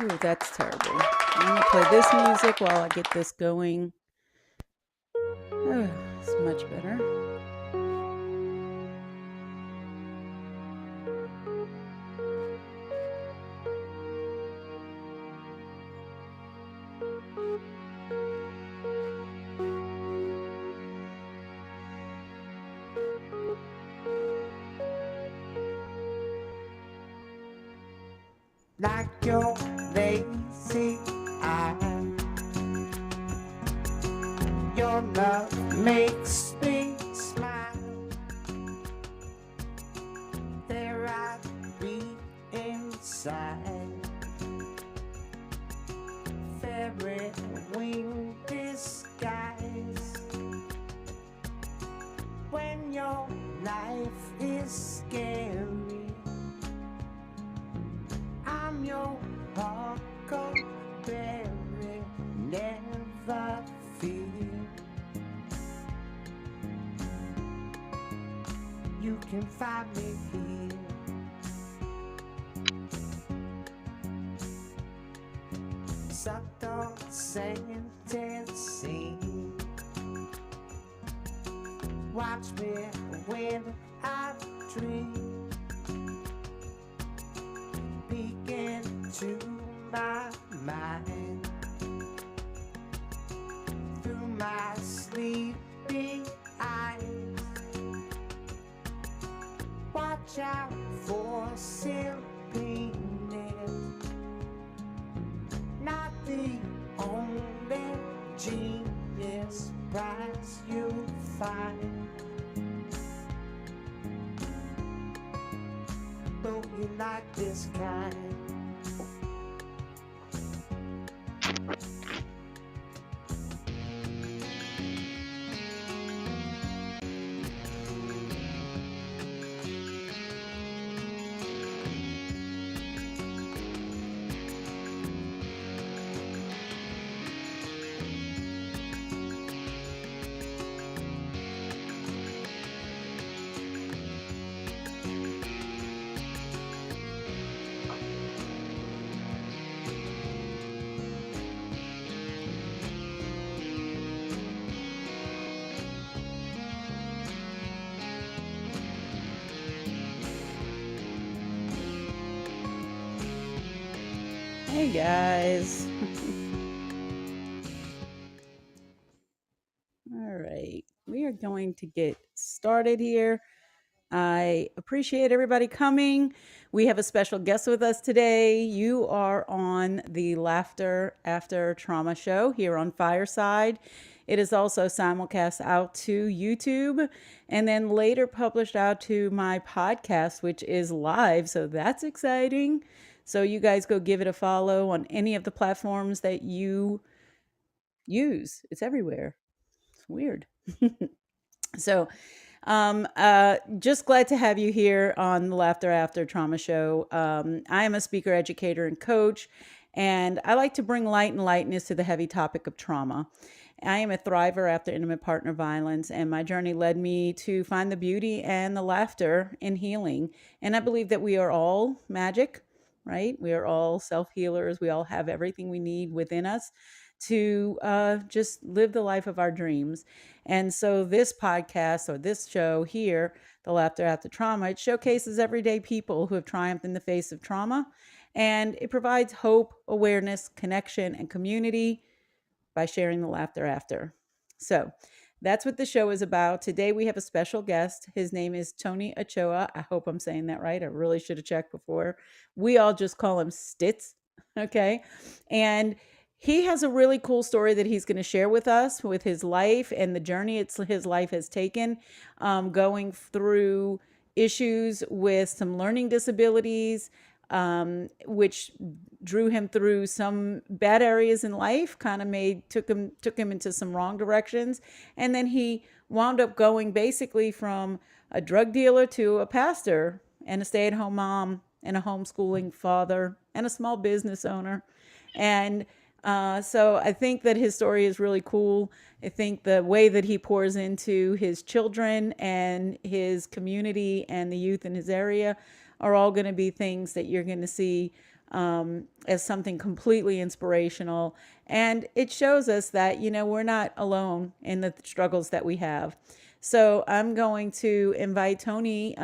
Ooh, that's terrible. I'm going to play this music while I get this going. Oh, it's much better. Like your lazy eye, your love makes me smile. There I be inside, fairy wing disguise. When your life is scary, I'm your huckleberry, never fear. You can find me here. Subtle sentencing. Watch me when I dream. Peek into my mind through my sleepy eyes. Watch out for silliness, not the only genius prize you'll find. Don't you like this kind? Hey guys. All right. We are going to get started here. I appreciate everybody coming. We have a special guest with us today. You are on the Laughter After Trauma show here on Fireside. It is also simulcast out to YouTube and then later published out to my podcast, which is live. So that's exciting. So you guys go give it a follow on any of the platforms that you use. It's everywhere. It's weird. So just glad to have you here on the Laughter After Trauma show. I am a speaker, educator, and coach, and I like to bring light and lightness to the heavy topic of trauma. I am a thriver after intimate partner violence, and my journey led me to find the beauty and the laughter in healing. And I believe that we are all magic, right? We are all self healers. We all have everything we need within us to just live the life of our dreams. And so this podcast or this show here, The Laughter After Trauma, it showcases everyday people who have triumphed in the face of trauma. And it provides hope, awareness, connection, and community by sharing the laughter after. So that's what the show is about. Today we have a special guest. His name is Tony Ochoa. I hope I'm saying that right. I really should have checked before. We all just call him Stitz. Okay. And he has a really cool story that he's going to share with us with his life and the journey his life has taken, going through issues with some learning disabilities, which drew him through some bad areas in life, kind of took him into some wrong directions, and then he wound up going basically from a drug dealer to a pastor and a stay-at-home mom and a homeschooling father and a small business owner. And so I think that his story is really cool. I think the way that he pours into his children and his community and the youth in his area are all going to be things that you're going to see as something completely inspirational. And it shows us that, we're not alone in the struggles that we have. So I'm going to invite Tony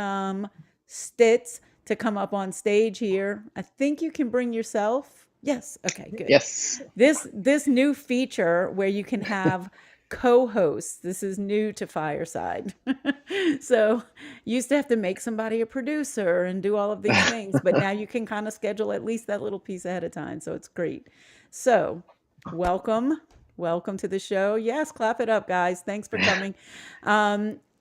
Stitz to come up on stage here. I think you can bring yourself. Yes. Okay, good. Yes. This new feature where you can have co-hosts. This is new to Fireside. So you used to have to make somebody a producer and do all of these things, but now you can kind of schedule at least that little piece ahead of time. So it's great. So welcome. Welcome to the show. Yes, clap it up, guys. Thanks for coming.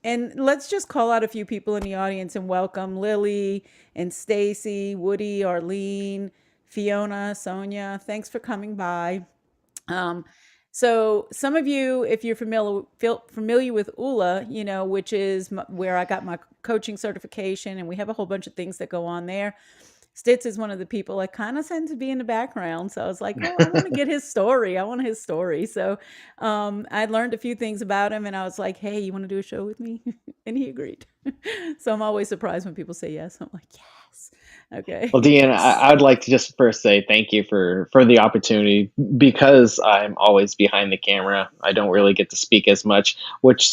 And let's just call out a few people in the audience and welcome Lily and Stacy, Woody, Arlene, Fiona, Sonia. Thanks for coming by. Um, so some of you, if you're familiar with ULA, which is where I got my coaching certification, and we have a whole bunch of things that go on there. Stitz is one of the people I kind of tend to be in the background. So I was like, oh, I want to get his story. I want his story. So I learned a few things about him, and I was like, hey, you want to do a show with me? And he agreed. So I'm always surprised when people say yes. I'm like, yes. Okay. Well, Deanna, I'd like to just first say thank you for the opportunity because I'm always behind the camera. I don't really get to speak as much, which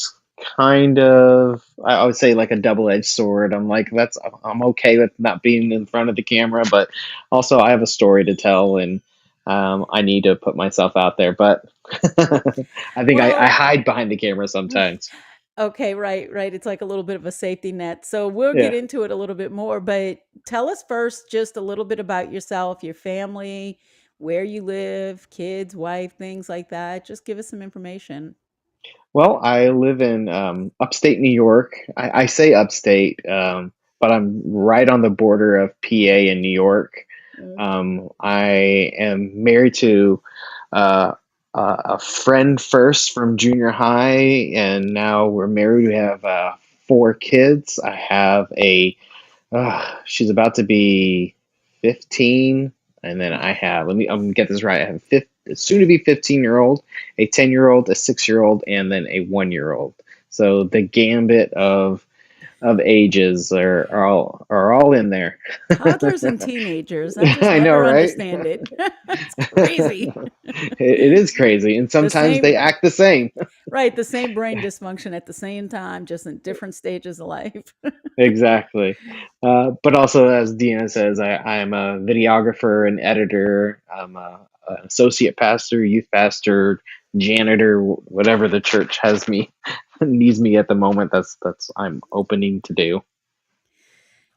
kind of I would say like a double-edged sword. I'm okay with not being in front of the camera, but also I have a story to tell and I need to put myself out there. But I think I Well, hide behind the camera sometimes. okay, right, right. It's like a little bit of a safety net. So we'll get Yeah. into it a little bit more, but tell us first just a little bit about yourself, your family, where you live, kids, wife, things like that. Just give us some information. Well, I live in upstate New York. I say upstate, but I'm right on the border of PA and New York. Okay. I am married to a friend first from junior high, and now we're married. We have four kids. I have she's about to be 15, and then I have, I'm gonna get this right. I have soon to be 15-year-old, a 10-year-old, a 6-year-old, and then a 1-year-old. So the gambit of ages are all in there. Toddlers and teenagers. I just I know, never right? understand it. It's crazy. It is crazy, and The sometimes they same, act the same. right, the same brain dysfunction at the same time, just in different stages of life. Exactly. But also, as Deanna says, I am a videographer and editor. I'm an associate pastor, youth pastor, janitor, whatever the church has me needs me at the moment. That's I'm opening to do.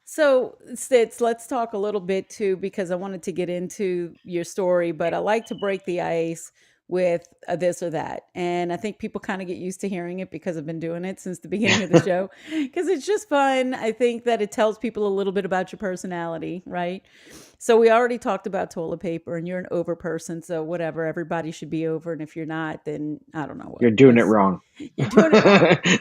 So, Stitz, let's talk a little bit too, because I wanted to get into your story, but I like to break the ice with this or that. And I think people kind of get used to hearing it because I've been doing it since the beginning of the show, because it's just fun. I think that it tells people a little bit about your personality, right? So, we already talked about toilet paper, and you're an over person. So, whatever, everybody should be over. And if you're not, then I don't know You're what. doing it Just wrong. you're doing it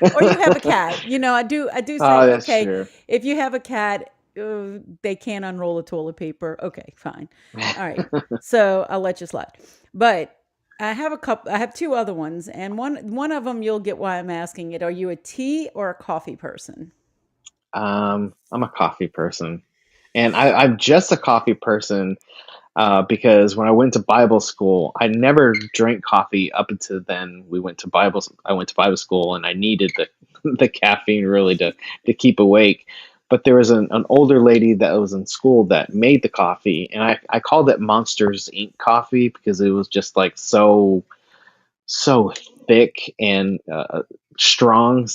wrong. Or you have a cat. I do say, Oh, that's okay, true. if you have a cat, they can't unroll the toilet paper. Okay, fine. All right. So I'll let you slide. But I have two other ones, and one of them you'll get why I'm asking it. Are you a tea or a coffee person? I'm a coffee person, and I'm just a coffee person because when I went to Bible school, I never drank coffee up until then. I went to Bible school, and I needed the the caffeine really to keep awake. But there was an older lady that was in school that made the coffee, and I called it Monsters Inc. coffee because it was just like so thick and strong.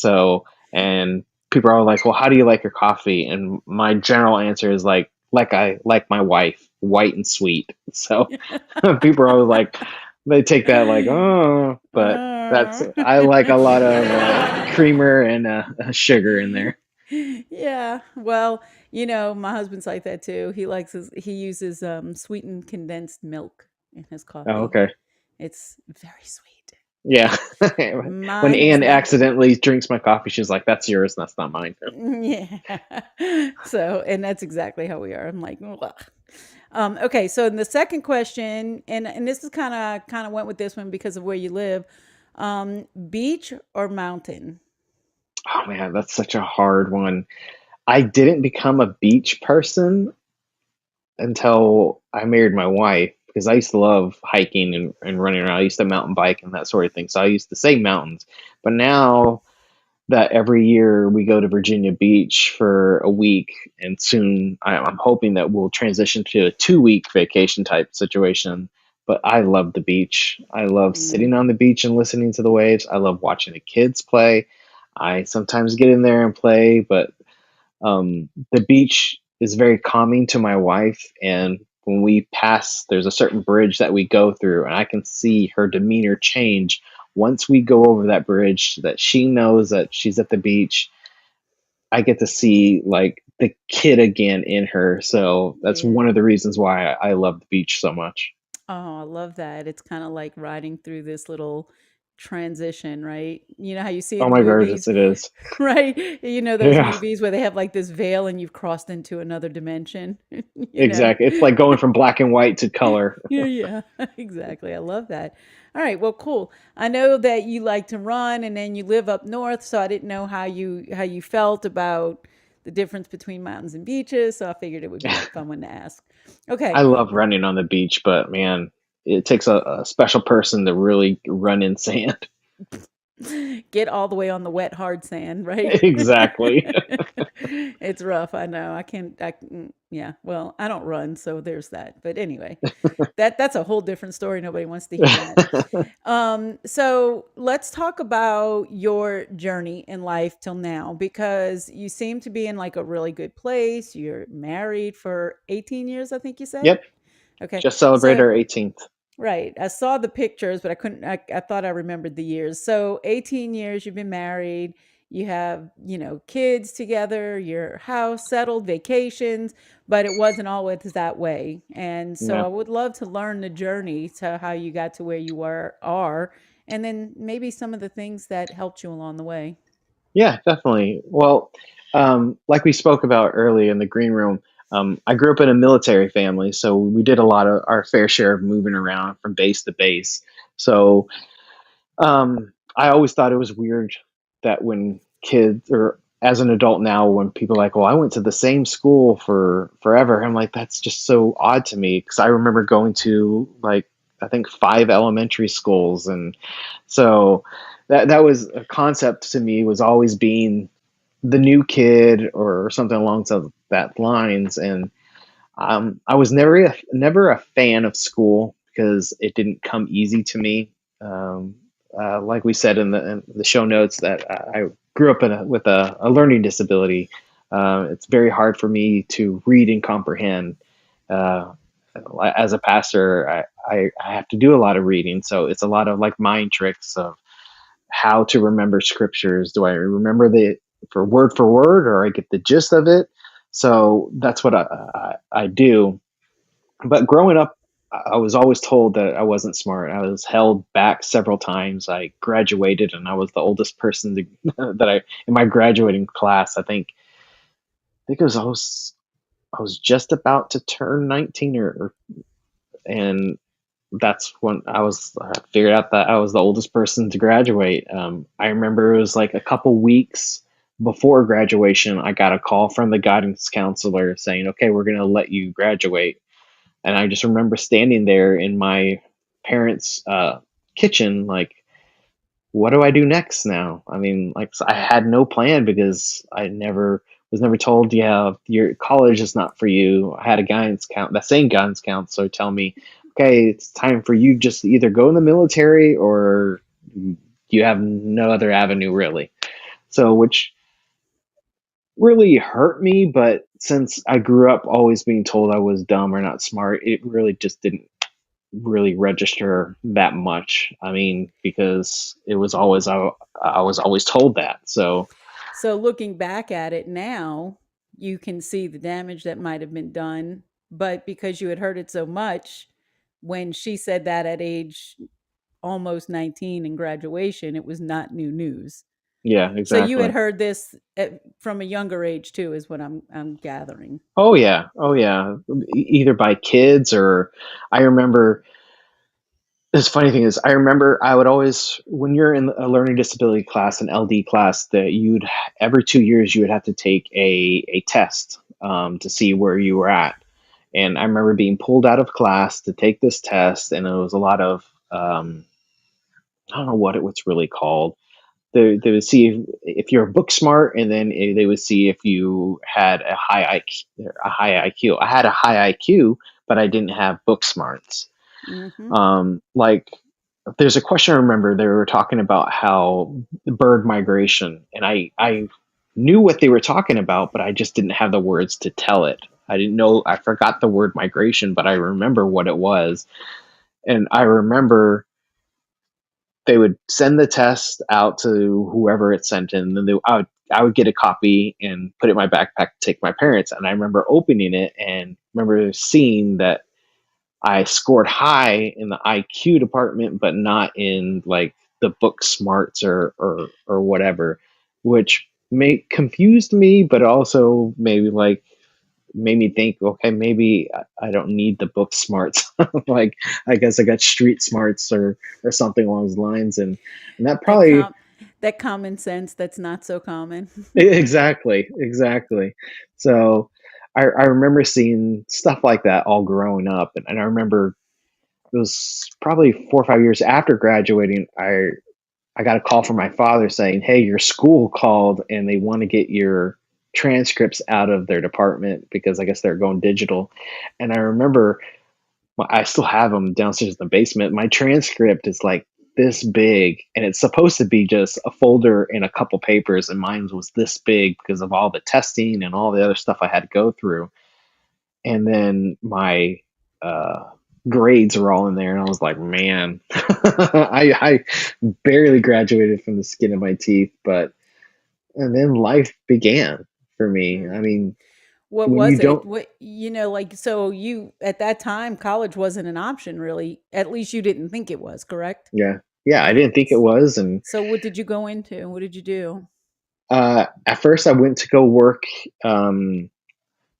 And people are like, "Well, how do you like your coffee?" And my general answer is like I like my wife, white and sweet. So people are always like, they take that like, oh, but that's Uh. I like a lot of creamer and sugar in there. Yeah. Well, my husband's like that too. He uses sweetened condensed milk in his Oh, coffee. okay, It's very sweet. yeah. When Mine is Anne not. accidentally drinks my coffee, she's like, "That's yours, that's not mine." Yeah. So, and that's exactly how we are. I'm like, ugh. Okay. So the second question, and this is kind of went with this one because of where you live. Beach or mountain? Oh man, that's such a hard one. I didn't become a beach person. until I married my wife, because I used to love hiking and running around. I used to mountain bike and that sort of thing. So I used to say mountains. But now that every year we go to Virginia Beach for a week, and soon I'm hoping that we'll transition to a 2 week vacation type situation. But I love the beach. I love Mm, sitting on the beach and listening to the waves. I love watching the kids play. I sometimes get in there and play, but the beach is very calming to my wife. And when we pass, there's a certain bridge that we go through, and I can see her demeanor change once we go over that bridge, that she knows that she's at the beach. I get to see like the kid again in her. So that's yeah. one of the reasons why I love the beach so much. Oh, I love that. It's kind of like riding through this little transition, right? You know how you see Oh in the my goodness, movies, it is. right? You know those Yeah, movies where they have like this veil and you've crossed into another dimension, you know? exactly. It's like going from black and white to color. Yeah, yeah, exactly. I love that. All right, well, cool. I know that you like to run and then you live up north, so I didn't know how you felt about the difference between mountains and beaches, so I figured it would be a fun one to ask. Okay. I love running on the beach, but man, it takes a special person to really run in sand. Get all the way on the wet hard sand, right? Exactly. It's rough, I know. Yeah, well, I don't run, so there's that. But anyway, that's a whole different story. Nobody wants to hear that. So let's talk about your journey in life till now, because you seem to be in like a really good place. You're married for 18 years, I think you said. Yep. Okay. Just celebrated So our 18th. right. I saw the pictures, but I couldn't, I thought I remembered the years. So 18 years you've been married, you have, kids together, your house settled, vacations, but it wasn't always that way. And so Yeah. I would love to learn the journey to how you got to where you are, and then maybe some of the things that helped you along the way. Yeah, definitely. Well, like we spoke about early in the green room, I grew up in a military family, so we did a lot of our fair share of moving around from base to base. So I always thought it was weird that when kids, or as an adult now, when people are like, "Well, I went to the same school for forever," I'm like, that's just so odd to me, because I remember going to like I think 5 elementary schools, and so that was a concept to me, was always being the new kid or something along that lines. And I was never a fan of school because it didn't come easy to me. Um, like we said in the show notes, that I grew up with a learning disability. It's very hard for me to read and comprehend. Uh, as a pastor, I have to do a lot of reading, so it's a lot of like mind tricks of how to remember scriptures. Do I remember the for word, or I get the gist of it? So that's what I do. But growing up, I was always told that I wasn't smart. I was held back several times. I graduated, and I was the oldest person that I in my graduating class. I think it was I was just about to turn 19, and that's when I figured out that I was the oldest person to graduate. I remember it was like a couple weeks before graduation, I got a call from the guidance counselor saying, "Okay, we're going to let you graduate." And I just remember standing there in my parents' kitchen, like, what do I do next now? I mean, like, I had no plan, because I never told, yeah, your college is not for you. I had that same guidance counselor tell me, okay, it's time for you just to either go in the military, or you have no other avenue really. So, which really hurt me, but since I grew up always being told I was dumb or not smart, it really just didn't really register that much. I mean, because I was always told that. So So looking back at it now, you can see the damage that might have been done, but because you had heard it so much, when she said that at age almost 19 in graduation, it was not new news. yeah, So you had exactly. heard this from a younger age too, is what I'm gathering. Oh yeah, oh yeah. Either by kids, or I remember. This funny thing is, I remember I would always, when you're in a learning disability class, an LD class, that you'd every 2 years you would have to take a test to see where you were at. And I remember being pulled out of class to take this test, and it was a lot of I don't know what it was really called. They would see if you're book smart, and then they would see if you had a high IQ. A high IQ. I had a high IQ, but I didn't have book smarts. Mm-hmm. Like there's a question I remember they were talking about how bird migration, and I knew what they were talking about, but I just didn't have the words to tell it. I didn't know. I forgot the word migration, but I remember what it was, and I remember they would send the test out to whoever it sent in, and then I would get a copy and put it in my backpack to take my parents. And I remember opening it and remember seeing that I scored high in the IQ department, but not in like the book smarts or whatever, which confused me, but also maybe like made me think, okay, maybe I don't need the book smarts. Like I guess I got street smarts or something along those lines, and that That probably com that common sense that's not so common. exactly. So I remember seeing stuff like that all growing up, and I remember it was probably 4 or 5 years after graduating. I got a call from my father saying, "Hey, your school called and they want to get your transcripts out of their department because I guess they're going digital." And I remember I still have them downstairs in the basement. My transcript is like this big, and it's supposed to be just a folder and a couple papers, and mine was this big because of all the testing and all the other stuff I had to go through. And then my uh, grades were all in there, and I was like, man, I barely graduated from the skin of my teeth, but and then life began for me. Mm. I mean, What when you was it? don't, What, like, so you, at that time, college wasn't an option really. At least you didn't think it was, correct? yeah, yeah, I didn't think it S- was, and So what did you go into? What did you do? at first I went to go work um,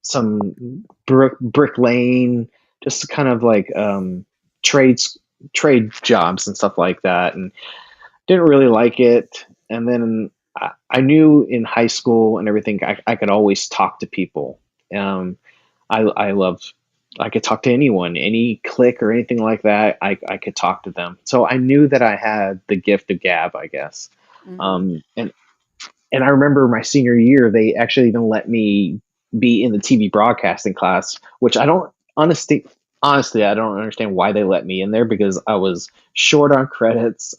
some brick lane, just kind of like trades trade jobs and stuff like that, and didn't really like it. And then I knew in high school and everything, I could always talk to people. Um, I loved, I could talk to anyone, any clique or anything like that. I could talk to them. So I knew that I had the gift of gab, I guess. Hmm. And I remember my senior year, they actually even let me be in the TV broadcasting class, which I don't honestly, I don't understand why they let me in there because I was short on credits.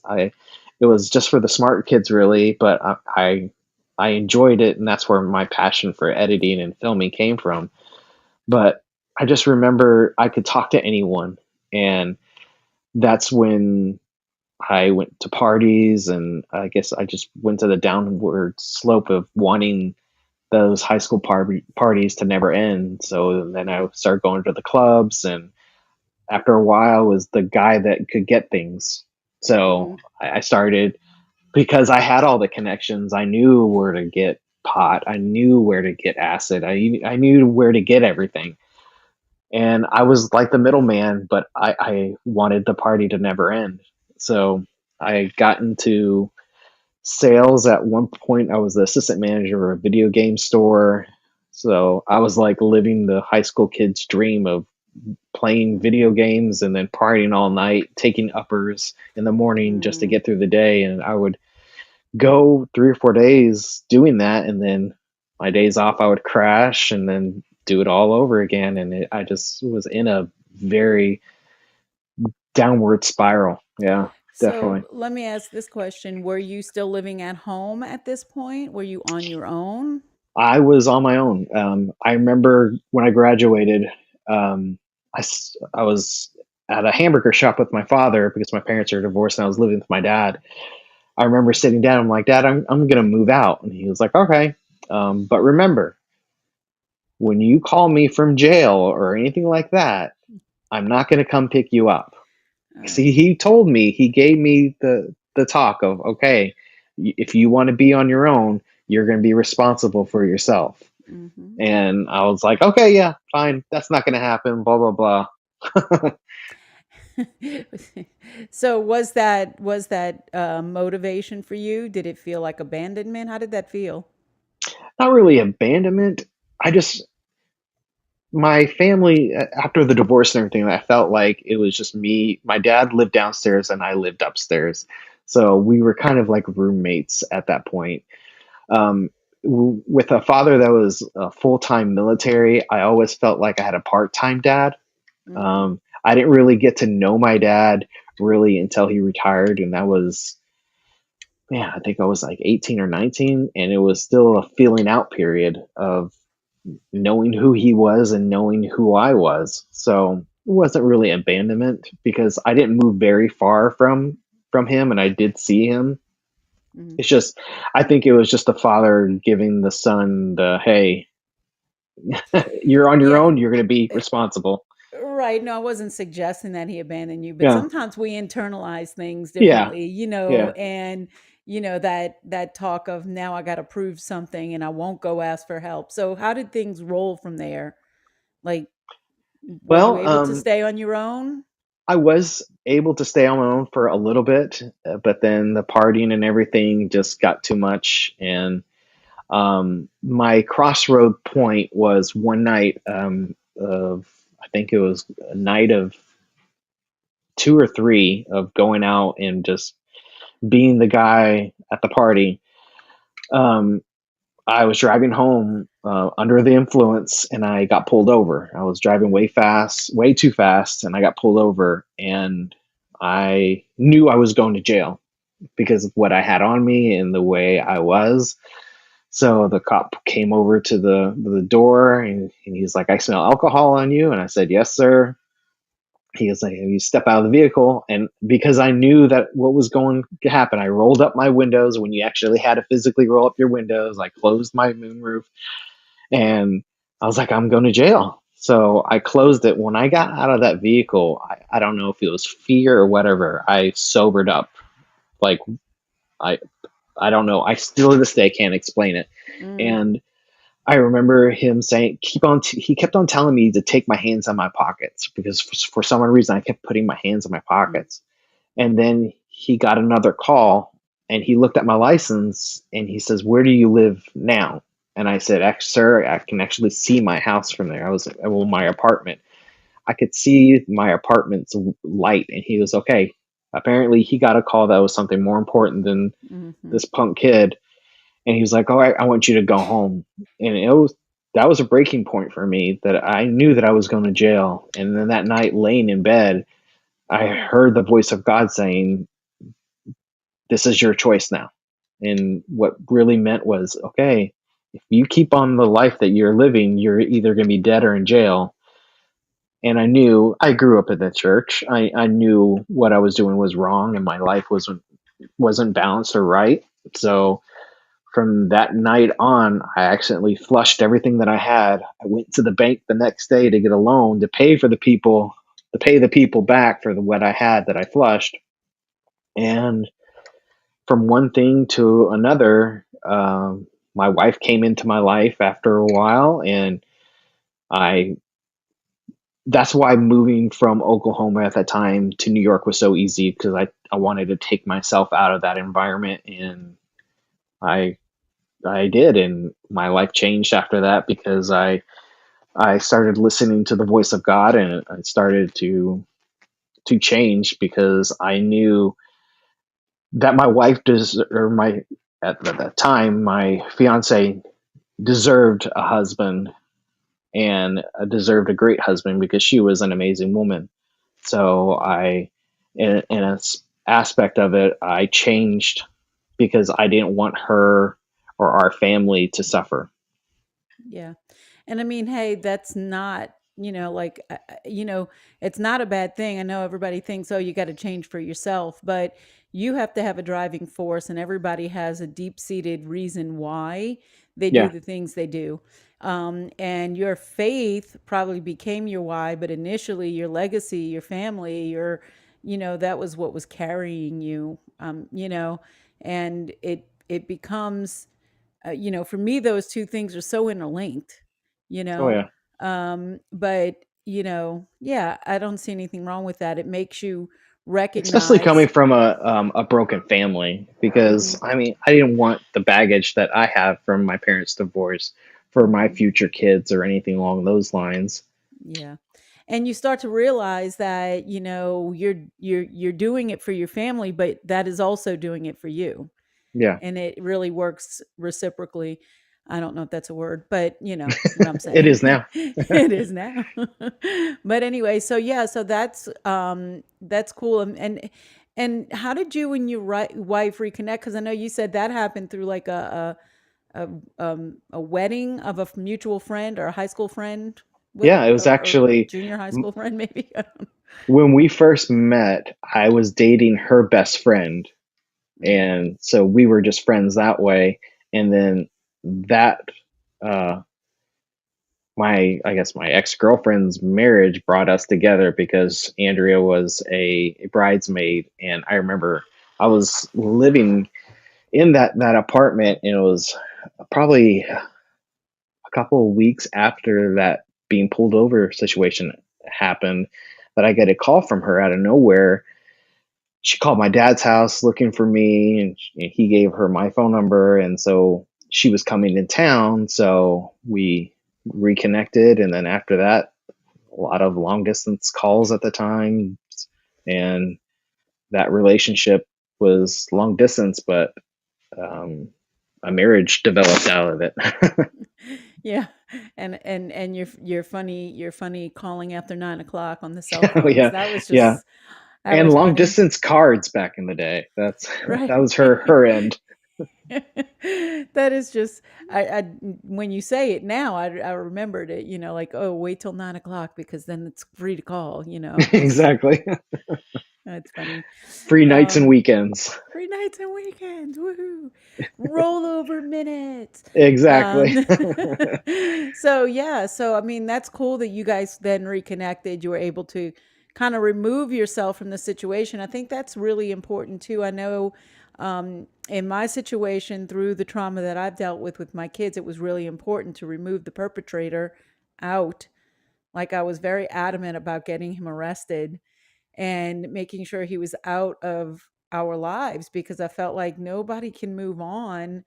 It was just for the smart kids really, but I enjoyed it, and that's where my passion for editing and filming came from. But I just remember I could talk to anyone, and that's when I went to parties, and I guess I just went to the downward slope of wanting those high school parties to never end. So then I started going to the clubs, and after a while, was the guy that could get things. So Hmm. I started because I had all the connections. I knew where to get pot. I knew where to get acid. I knew where to get everything. And I was like the middleman, but I wanted the party to never end. So I got into sales at one point. I was the assistant manager of a video game store. So I was like living the high school kid's dream of playing video games and then partying all night, taking uppers in the morning just to Mm. get through the day. And I would go 3 or 4 days doing that. And then my days off, I would crash and then do it all over again. And I just was in a very downward spiral. Yeah, So definitely. let me ask this question. Were you still living at home at this point? Were you on your own? I was on my own. I remember when I graduated, um, I was at a hamburger shop with my father because my parents are divorced and I was living with my dad. I remember sitting down. I'm like, Dad, I'm going to move out. And he was like, okay. But remember, when you call me from jail or anything like that, I'm not going to come pick you up. See, Oh. he told me, he gave me the talk of, okay, if you want to be on your own, you're going to be responsible for yourself. Hmm. And I was like, okay, yeah, fine. That's not going to happen, blah, blah, blah. So was that motivation for you? Did it feel like abandonment? How did that feel? Not really abandonment. I just, my family, after the divorce and everything, I felt like it was just me. My dad lived downstairs and I lived upstairs. So we were kind of like roommates at that point. Um, with a father that was full time military, I always felt like I had a part time dad. Mm, I didn't really get to know my dad really until he retired, and that was, man, I think I was like 18 or 19, and it was still a feeling out period of knowing who he was and knowing who I was. So it wasn't really abandonment because I didn't move very far from him, and I did see him. mm. It's just, I think it was just the father giving the son the, hey, you're on your Yeah. own. You're going to be responsible. Right. No, I wasn't suggesting that he abandoned you, but Yeah. sometimes we internalize things Yeah. differently, Yeah. and that talk of now I got to prove something and I won't go ask for help. So how did things roll from there? Like, were you Well, able to stay on your own? I was able to stay on my own for a little bit, but then the partying and everything just got too much. And my crossroad point was one night of, I think it was a night of two or three of going out and just being the guy at the party. Um, I was driving home under the influence and I got pulled over. I was driving way fast, way too fast, and I got pulled over. And I knew I was going to jail because of what I had on me and the way I was. So the cop came over to the door and he's like, "I smell alcohol on you." And I said, "Yes, sir." He was like, "You step out of the vehicle." And because I knew that what was going to happen, I rolled up my windows. When you actually had to physically roll up your windows, I closed my moonroof and I was like, "I'm going to jail." So I closed it. When I got out of that vehicle, I don't know if it was fear or whatever, I sobered up. Like, I I don't know. I still to this day can't explain it. Mm, And I remember him saying, he kept on telling me to take my hands on my pockets because for some reason I kept putting my hands in my mm, pockets. And then he got another call and he looked at my license and he says, "Where do you live now?" And I said, "Sir, I can actually see my house from there." I was, well, my apartment. I could see my apartment's light. And he was okay. Apparently, he got a call that was something more important than mhm. this punk kid. And he was like, "All right, I want you to go home." And that was a breaking point for me, that I knew that I was going to jail. And then that night, laying in bed, I heard the voice of God saying, "This is your choice now." And what really meant was, okay, if you keep on the life that you're living, you're either going to be dead or in jail. And I knew, I grew up in the church. I knew what I was doing was wrong and my life wasn't balanced or right. So from that night on, I accidentally flushed everything that I had. I went to the bank the next day to get a loan to pay for the people, to pay the people back for what I had that I flushed. And from one thing to another, my wife came into my life after a while, and I. That's why moving from Oklahoma at that time to New York was so easy, because I wanted to take myself out of that environment, and I I did, and my life changed after that because I started listening to the voice of God, and I started to change because I knew that my wife does, or my, at that time, my fiance deserved a husband, and deserved a great husband because she was an amazing woman. So in an aspect of it, I changed because I didn't want her or our family to suffer. Yeah. And I mean, hey, that's not, like, it's not a bad thing. I know everybody thinks, oh, you got to change for yourself, but you have to have a driving force, and everybody has a deep seated reason why they do Yeah. the things they do. And your faith probably became your why, but initially your legacy, your family, that was what was carrying you, and it becomes, for me, those two things are so interlinked, you Oh know. yeah. But yeah, I don't see anything wrong with that. It makes you Especially coming recognize. from a broken family, Hmm. because I mean, I didn't want the baggage that I have from my parents' divorce for my Mhm. future kids or anything along those lines. Yeah. And you start to realize that, you're doing it for your family, but that is also doing it for you. Yeah, And it really works reciprocally. I don't know if that's a word, but you know what I'm it saying. is now. It is now. But anyway, so yeah, so that's cool. And how did you and your wife reconnect? Because I know you said that happened through like a wedding of a mutual friend or a high school friend with Yeah, it was or actually junior high school friend maybe. I don't when we first met, I was dating her best friend. know. And so we were just friends that way. And then that, uh, I guess my ex-girlfriend's marriage brought us together because Andrea was a bridesmaid. And I remember I was living in that apartment, and it was probably a couple of weeks after that being pulled over situation happened that I get a call from her out of nowhere. She called my dad's house looking for me, and he gave her my phone number, and so she was coming in town, so we reconnected. And then after that, a lot of long distance calls at the time, and that relationship was long distance, but um, a marriage developed out of it. Yeah, and you're funny calling after 9 o'clock on the cell Oh phones. yeah, That was yeah, just that and was long funny, distance cards back in the day. That right? was her end. That is just I when you say it now, I remembered it. Like, oh, wait till 9 o'clock because then it's free to call. It's Exactly. that's funny. Free nights and Um, weekends. Free nights and weekends, woohoo! Rollover minutes. Exactly. Um, so yeah, so I mean that's cool that you guys then reconnected. You were able to kind of remove yourself from the situation. I think that's really important too. I know in my situation, through the trauma that I've dealt with my kids, it was really important to remove the perpetrator out. Like I was very adamant about getting him arrested and making sure he was out of our lives because I felt like nobody can move on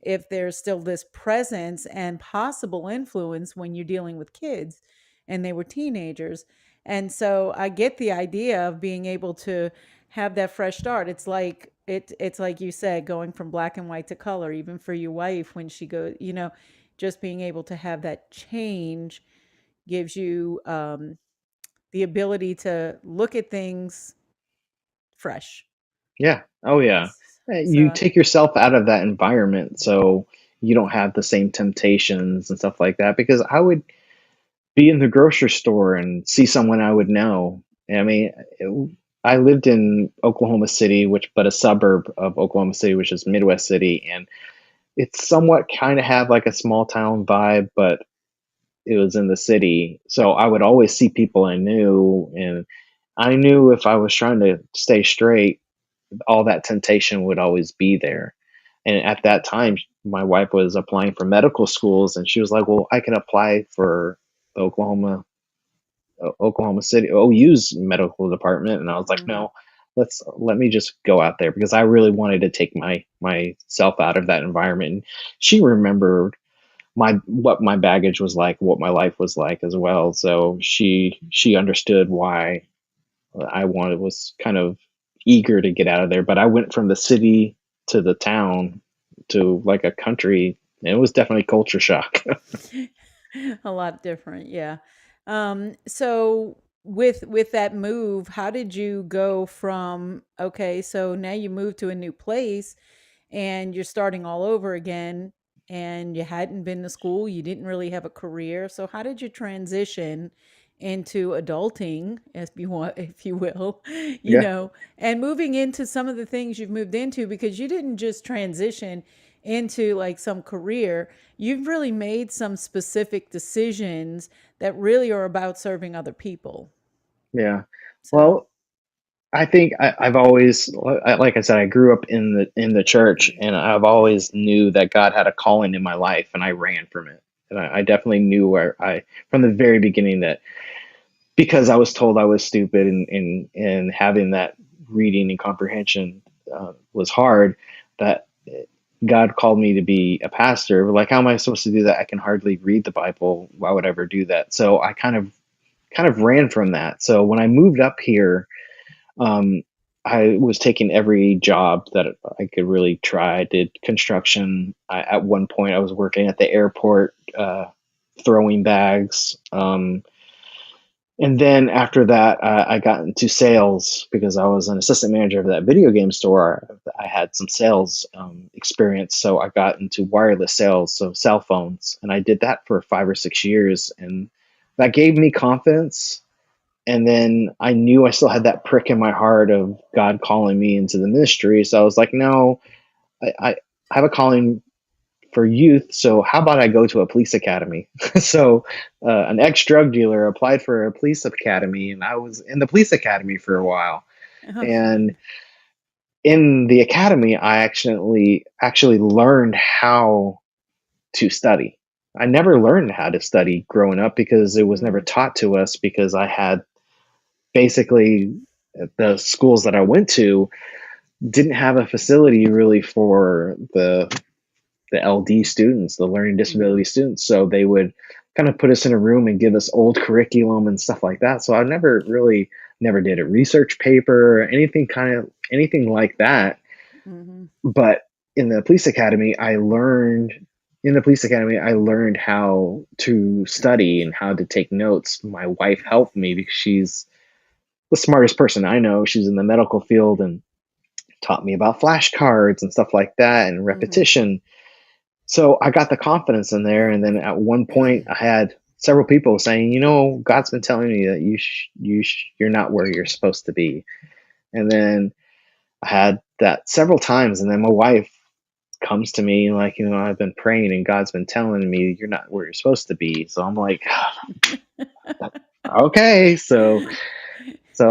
if there's still this presence and possible influence when you're dealing with kids and they were teenagers. And so I get the idea of being able to have that fresh start. It's like you said, going from black and white to color, even for your wife when she goes, just being able to have that change gives you the ability to look at things fresh. Yeah. Oh yeah. You So, take yourself out of that environment so you don't have the same temptations and stuff like that. Because I would be in the grocery store and see someone I would know. I mean, I lived in Oklahoma City, which but a suburb of Oklahoma City, which is Midwest City, and it's somewhat kind of have like a small town vibe, but it was in the city. So I would always see people I knew, and I knew if I was trying to stay straight, all that temptation would always be there. And at that time, my wife was applying for medical schools, and she was like, "Well, I can apply for the Oklahoma City OU's medical department." And I was like, mhm. "No, let me just go out there," because I really wanted to take myself out of that environment. And she remembered my what my baggage was like, what my life was like as well. So she understood why I wanted was kind of eager to get out of there. But I went from the city to the town to like a country, and it was definitely culture shock. A lot different, yeah. So with that move, how did you go from okay, so now you moved to a new place and you're starting all over again and you hadn't been to school, you didn't really have a career. So how did you transition into adulting, as you want, if you will, Yeah, and moving into some of the things you've moved into because you didn't just transition into like some career, you've really made some specific decisions that really are about serving other people. yeah. So, Well, I think I've always, like I said, I grew up in the church, and I've always knew that God had a calling in my life, and I ran from it. And I definitely knew where I from the very beginning that because I was told I was stupid, and having that reading and comprehension was hard. That God called me to be a pastor. Like, how am I supposed to do that? I can hardly read the Bible. Why would I ever do that? So I kind of ran from that. So when I moved up here, um, I was taking every job that I could really try. I did construction. At one point, I was working at the airport, throwing bags. And then after that, I got into sales because I was an assistant manager of that video game store. I had some sales experience, so I got into wireless sales, so cell phones, and I did that for 5 or 6 years, and that gave me confidence. And then I knew I still had that prick in my heart of God calling me into the ministry, so I was like, no, I have a calling for youth. So how about I go to a police academy? So an ex drug dealer applied for a police academy, and I was in the police academy for a while. Oh, And in the academy, I actually learned how to study. I never learned how to study growing up because it was never mm, taught to us. Because I had basically the schools that I went to didn't have a facility really for the LD students, the learning mm, disability students. So they would kind of put us in a room and give us old curriculum and stuff like that. So I never did a research paper, anything like that. mhm, But in the police academy, I learned how to study and how to take notes. My wife helped me because she's the smartest person I know. She's in the medical field and taught me about flashcards and stuff like that and mhm, repetition. So I got the confidence in there, and then at one point, I had several people saying, God's been telling me that you're not where you're supposed to be. And then I had that several times, and then my wife comes to me like, I've been praying, and God's been telling me you're not where you're supposed to be. So I'm like, okay. So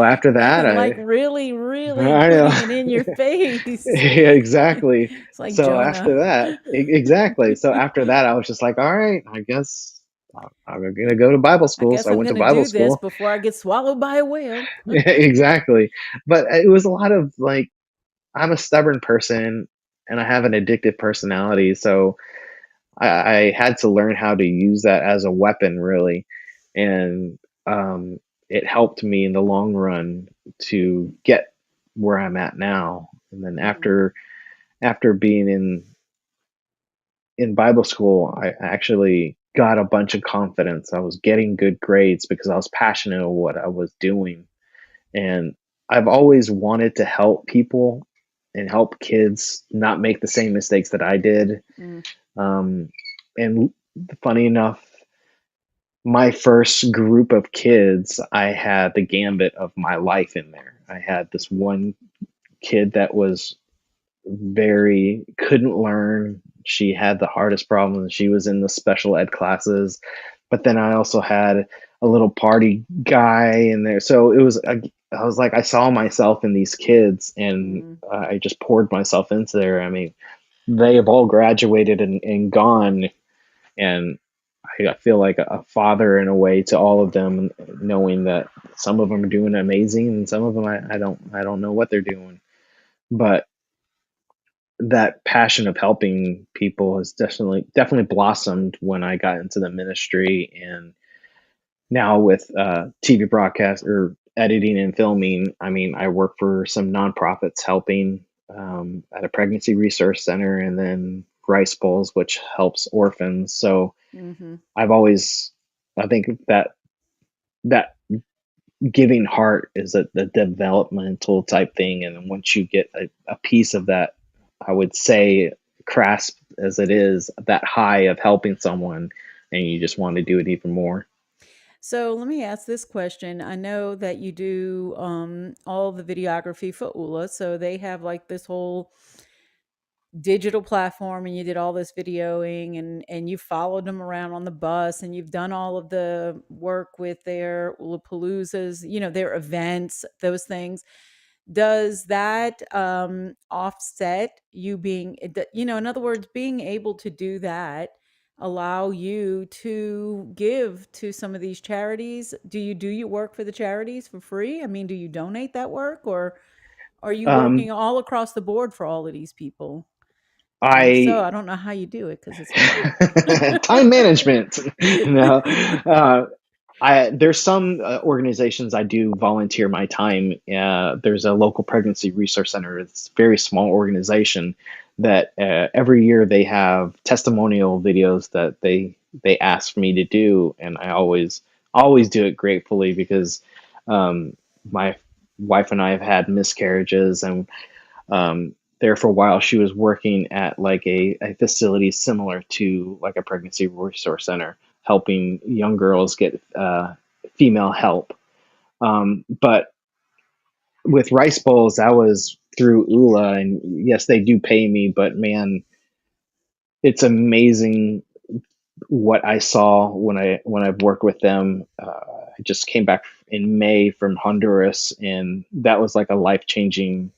after that, man, like I really, really I know. putting it in your face. Yeah, exactly. It's like So Jonah. after that, exactly. So after that, I was just like, all right, I guess I'm going to go to Bible I school. So guess I I'm went to gonna Bible do this school. before I get swallowed by a whale. Exactly. But it was a lot of like, I'm a stubborn person and I have an addictive personality. So I had to learn how to use that as a weapon, really. And it helped me in the long run to get where I'm at now. And then Mm, after being in Bible school, I actually got a bunch of confidence. I was getting good grades because I was passionate about what I was doing. And I've always wanted to help people and help kids not make the same mistakes that I did. mm, Um, and funny enough, my first group of kids, I had the gambit of my life in there. I had this one kid that was very couldn't learn. She had the hardest problems. She was in the special ed classes. But then I also had a little party guy in there. So I was like, I saw myself in these kids, and mm. I just poured myself into there. I mean, they have all graduated and gone. And I feel like a father in a way to all of them, knowing that some of them are doing amazing and some of them I don't know what they're doing. But that passion of helping people has definitely blossomed when I got into the ministry. And now with TV broadcast or editing and filming, I mean, I work for some nonprofits helping at a pregnancy resource center, and then Rice Bowls, which helps orphans. So Mhm. I've always, I think that giving heart is a developmental type thing, and then once you get a piece of that, I would say, crass as it is, that high of helping someone, and you just want to do it even more. So let me ask this question. I know that you do all the videography for ULA, so they have like this whole digital platform, and you did all this videoing, and you followed them around on the bus, and you've done all of the work with their ULA Paloozas, their events, those things. Does that offset you being, in other words, being able to do that allow you to give to some of these charities? Do you do your work for the charities for free? I mean, do you donate that work, or are you Um, working all across the board for all of these people? And if so, I I don't know how you do it because it's hard. time management. No, there's some organizations I do volunteer my time. There's a local pregnancy resource center. It's a very small organization that every year they have testimonial videos that they ask me to do, and I always do it gratefully because my wife and I have had miscarriages, and there for a while she was working at like a facility similar to like a pregnancy resource center, helping young girls get female help. But with rice bowls, that was through ULA, and yes, they do pay me, but man, it's amazing what I saw when I've worked with them. I just came back in May from Honduras, and that was like a life changing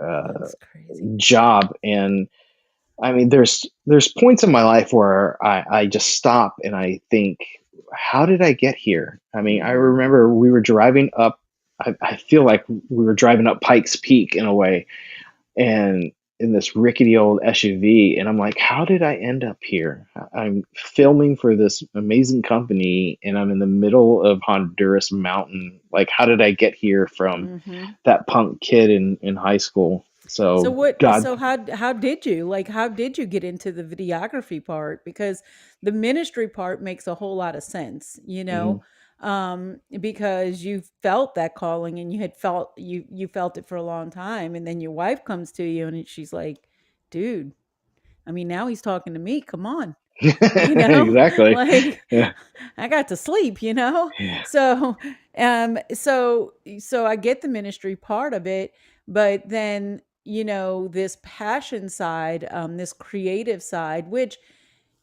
uh, That's crazy. job. And I mean, there's points in my life where I just stop and I think, how did I get here? I mean, I Hmm. remember we were driving up. I feel like we were driving up Pikes Peak in a way, and in this rickety old SUV, and I'm like, how did I end up here? I'm filming for this amazing company, and I'm in the middle of Honduras mountain. Like, how did I get here from Hmm. that punk kid in high school? So So what? God, So how did you like? How did you get into the videography part? Because the ministry part makes a whole lot of sense, mhm. because you felt that calling and you felt it for a long time, and then your wife comes to you and she's like, "Dude, I mean, now he's talking to me. Come on." you know Exactly. like Yeah. I got to sleep. Yeah. So I get the ministry part of it, but then this passion side, this creative side, which,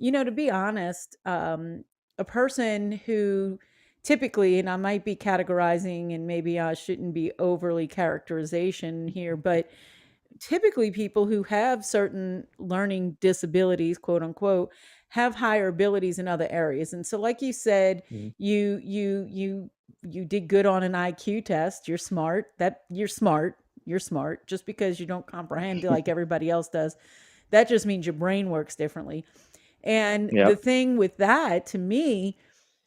to be honest, a person who typically, and I might be categorizing and maybe I shouldn't be overly characterization here, but typically people who have certain learning disabilities, quote unquote, have higher abilities in other areas. And so, like you said, Mhm. you did good on an IQ test. You're smart. You're smart. Just because you don't comprehend like everybody else does, that just means your brain works differently. And the Yep. thing with that, to me,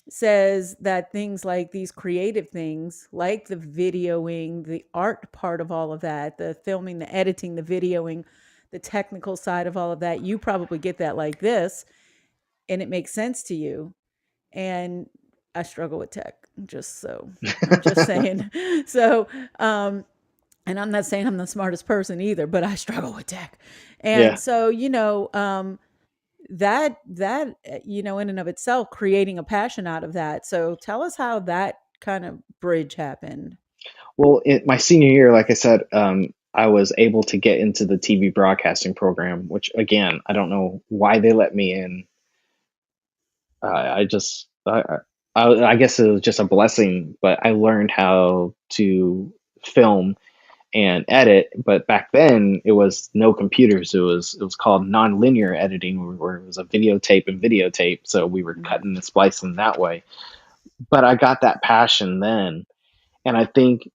says that things like these creative things, like the videoing, the art part of all of that, the filming, the editing, the videoing, the technical side of all of that, you probably get that like this, and it makes sense to you. And I struggle with tech, just so I'm just saying. So, and I'm not saying I'm the smartest person either, but I struggle with tech. And Yeah. so, in and of itself, creating a passion out of that. So tell us how that kind of bridge happened. Well, in my senior year, like I said, I was able to get into the TV broadcasting program, which again, I don't know why they let me in. I just, I guess it was just a blessing, but I learned how to film and edit. But back then, it was no computers. It was called nonlinear editing, where it was a videotape and videotape. So we were Mhm. cutting and splicing that way. But I got that passion then, and I think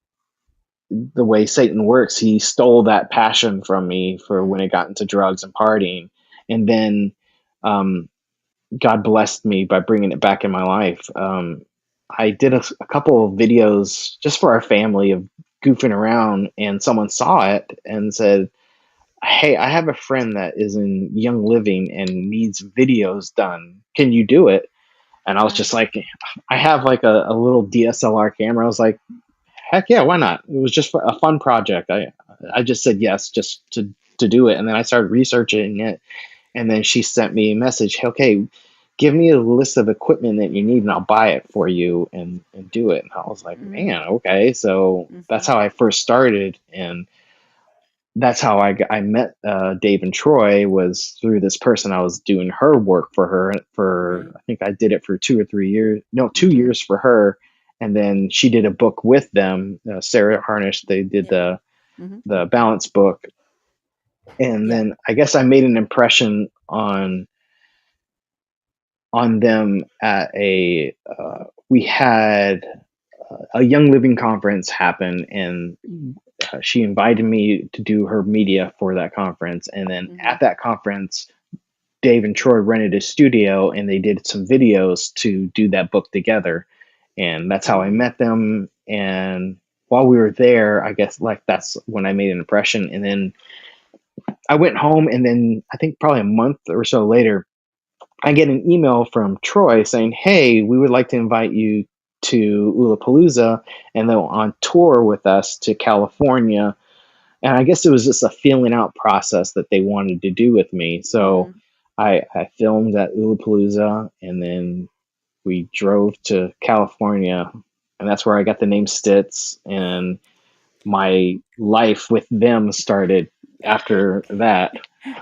the way Satan works, he stole that passion from me for when it Mm. got into drugs and partying, and then um, God blessed me by bringing it back in my life. I did a couple of videos just for our family of goofing around, and someone saw it and said, "Hey, I have a friend that is in Young Living and needs videos done. Can you do it?" And I was just Nice. like, I have like a little DSLR camera. I was like, heck yeah, why not? It was just a fun project. I just said yes just to do it, and then I started researching it, and then she sent me a message. "Hey, okay, give me a list of equipment that you need, and I'll buy it for you and do it." And I was like, Hmm. man, okay. So that's Hmm. how I first started, and that's how I met Dave and Troy, was through this person. I was doing her work for her for, Right. I think I did it for 2 or 3 years, no, two Hmm. years for her, and then she did a book with them. Sarah Harnish, they did Yeah. the Hmm. the balance book, and Yeah. then I guess I made an impression on them at a we had a Young Living conference happen, and she invited me to do her media for that conference. And then Mhm. at that conference, Dave and Troy rented a studio and they did some videos to do that book together. And that's how I Mhm. met them. And while we were there, I guess like that's when I made an impression. And then I went home, and then I think probably a month or so later, I get an email from Troy saying, "Hey, we would like to invite you to Ulapalooza and then on tour with us to California." And I guess it was just a feeling out process that they wanted to do with me. So Mhm. I filmed at Ulapalooza, and then we drove to California, and that's where I got the name Stitz, and my life with them started after that.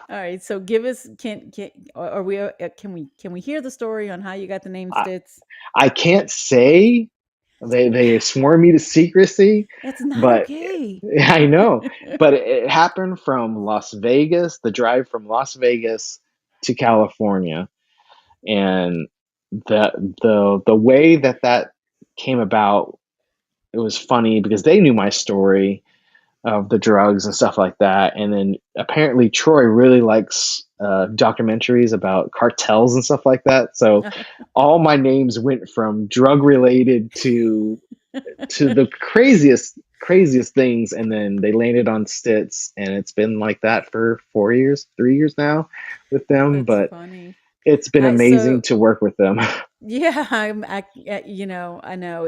All right, so give us can are we can we hear the story on how you got the name I, Stitz? I can't say they swore me to secrecy, That's not but okay. I know. But it happened from Las Vegas, the drive from Las Vegas to California, and the way that came about, it was funny because they knew my story of the drugs and stuff like that. And then apparently Troy really likes documentaries about cartels and stuff like that. So all my names went from drug related to the craziest things, and then they landed on Stitz, and it's been like that for 4 years, 3 years now with them. That's But funny. it's been I amazing so to work with them. Yeah, you know, I know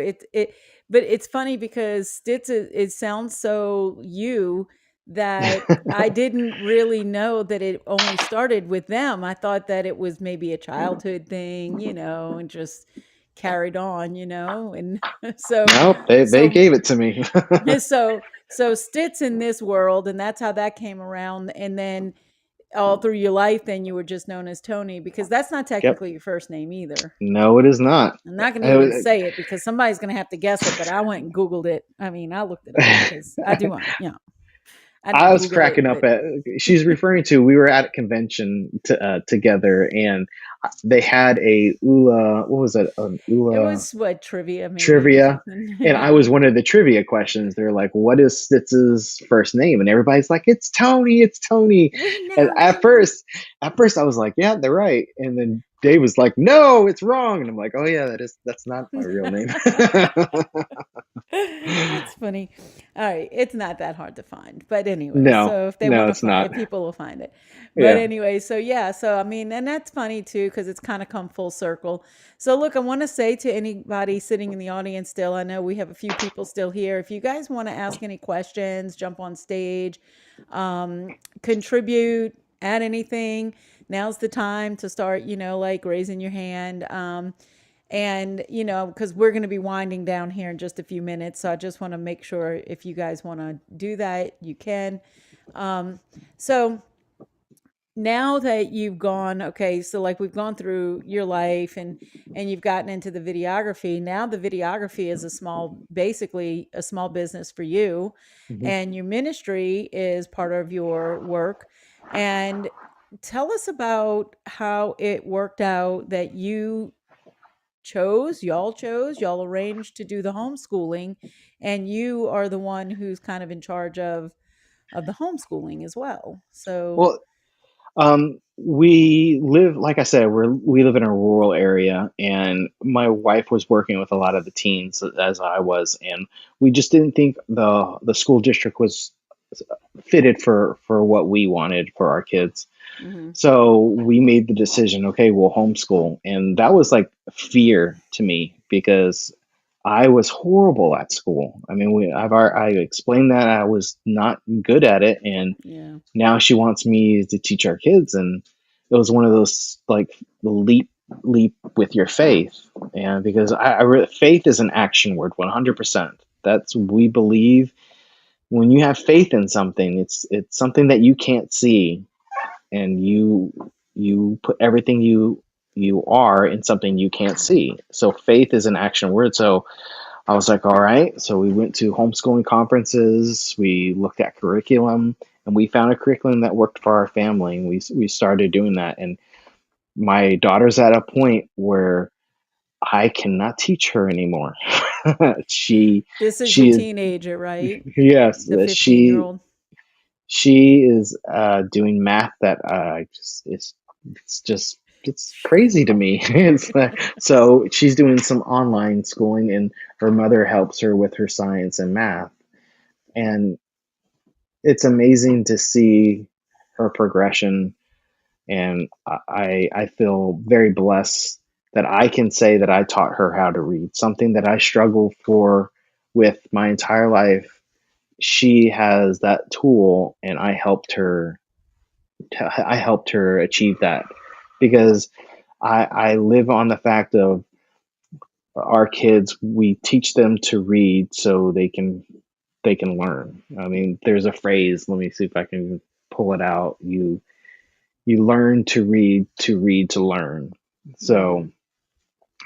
but it's funny because Stitz it sounds so you that I didn't really know that it only started with them. I thought that it was maybe a childhood thing, you know, and just carried on, you know, and so Nope, they so gave it to me. so Stitz in this world, and that's how that came around, and then all through your life, then you were just known as Tony because that's not Yep. technically your first name either. No, it is not. I'm not going to even I, say it because somebody's going to have to guess it, but I went and Googled it. I mean, I looked it up because I do want, you know, I I was Googled it, cracking up but at. She's referring to. We were at a convention together, and they had a ULA. What was it? An it ULA was what trivia maybe or trivia, and I was something. one of the trivia questions. They're like, "What is Stitz's first name?" And everybody's like, "It's Tony. It's Tony." We And know, we know. at first, I was like, "Yeah, they're right." And then Dave was like, "No, it's wrong." And I'm like, "Oh yeah, that's not my real name." That's funny. All right, it's not that hard to find. But anyway, No, so if they no, want to it's find not. it, people will find it. But Yeah. anyway, so yeah, so I mean, and that's funny too because it's kind of come full circle. So look, I want to say to anybody sitting in the audience still, I know we have a few people still here. If you guys want to ask any questions, jump on stage, contribute, add anything, now's the time to start, you know, like raising your hand. And you know, because we're going to be winding down here in just a few minutes, so I just want to make sure if you guys want to do that, you can. So now that you've gone, okay, so like we've gone through your life and you've gotten into the videography. Now the videography is a small, basically a small business for you, Mhm. and your ministry is part of your work. And tell us about how it worked out that y'all arranged to do the homeschooling, and you are the one who's kind of in charge of the homeschooling as well. So, Well, we live, like I said, we live in a rural area, and my wife was working with a lot of the teens as I was, and we just didn't think the school district was fitted for what we wanted for our kids. mhm, So we made the decision, okay, we'll homeschool. And that was like fear to me because I was horrible at school. I mean, I explained that I was not good at it, and yeah, now she wants me to teach our kids, and it was one of those like leap with your faith, and because faith is an action word, 100%. That's we believe when you have faith in something, it's something that you can't see, and you put everything you are in something you can't see. So faith is an action word. So I was like, all right. So we went to homeschooling conferences. We looked at curriculum, and we found a curriculum that worked for our family. And we started doing that. And my daughter's at a point where I cannot teach her anymore. she This is your she is teenager, right? yes, The 15-year she old. she is doing math that it's just it's crazy to me. So she's doing some online schooling, and her mother helps her with her science and math, and it's amazing to see her progression. And I feel very blessed that I can say that I taught her how to read, something that I struggled for with my entire life. She has that tool, and I helped her achieve that, because I live on the fact of our kids. We teach them to read so they can learn. I mean, there's a phrase. Let me see if I can pull it out. You learn to read to learn. Mm-hmm. So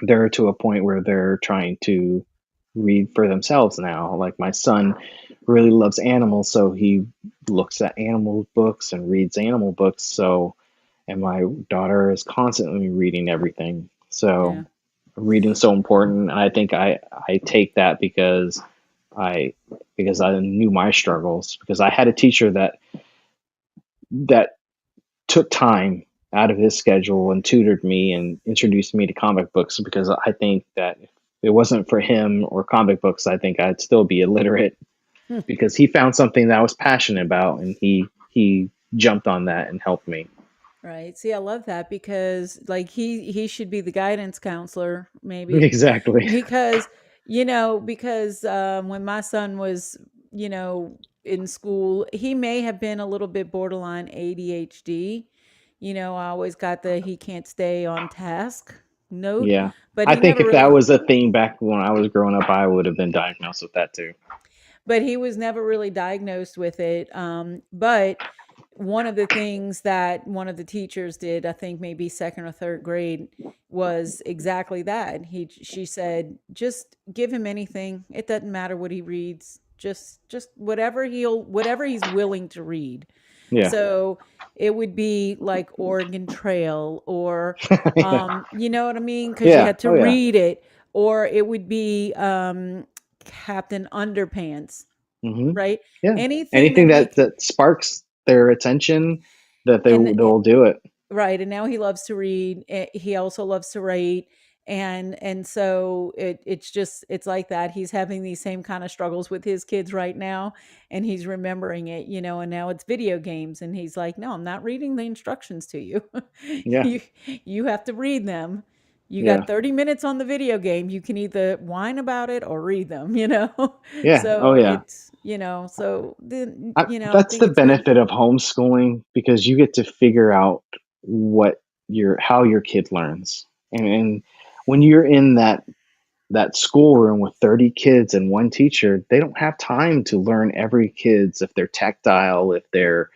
they're to a point where they're trying to read for themselves now. Like my son really loves animals, so he looks at animal books and reads animal books. So, and my daughter is constantly reading everything. Yeah. So reading is so important, and I think I take that I because I knew my struggles, because I had a teacher that took time out of his schedule and tutored me and introduced me to comic books, because I think that if it wasn't for him or comic books, I think I'd still be illiterate, because he found something that I was passionate about, and he jumped on that and helped me. Right. See, I love that because like he should be the guidance counselor maybe Exactly. because because when my son was, you know, in school, he may have been a little bit borderline ADHD. I always got the he can't stay on task note, Yeah. but I he think never if that really was a thing back when I was growing up, I would have been diagnosed with that too. but he was never really diagnosed with it. But one of the things that one of the teachers did, I think maybe second or third grade, was exactly that. She said, just give him anything. It doesn't matter what he reads. Just whatever he's willing to read. Yeah. So it would be like Oregon Trail or Yeah. you know what I mean? Because you Yeah. had to Oh yeah. read it, or it would be Captain Underpants, Hmm. right? Yeah. Anything Anything that he that sparks their attention, that and they'll do it. right, and now he loves to read. He also loves to write, and so it's like that. He's having these same kind of struggles with his kids right now, and he's remembering it, and now it's video games, and he's like, "No, I'm not reading the instructions to you. Yeah. you you have to read them. You Yeah. got 30 minutes on the video game. You can either whine about it or read them, Yeah. Oh So yeah. it's, so then, I That's think the it's good. benefit of homeschooling, because you get to figure out what how your kid learns. And when you're in that schoolroom with 30 kids and one teacher, they don't have time to learn every kid's, if they're tactile, if they're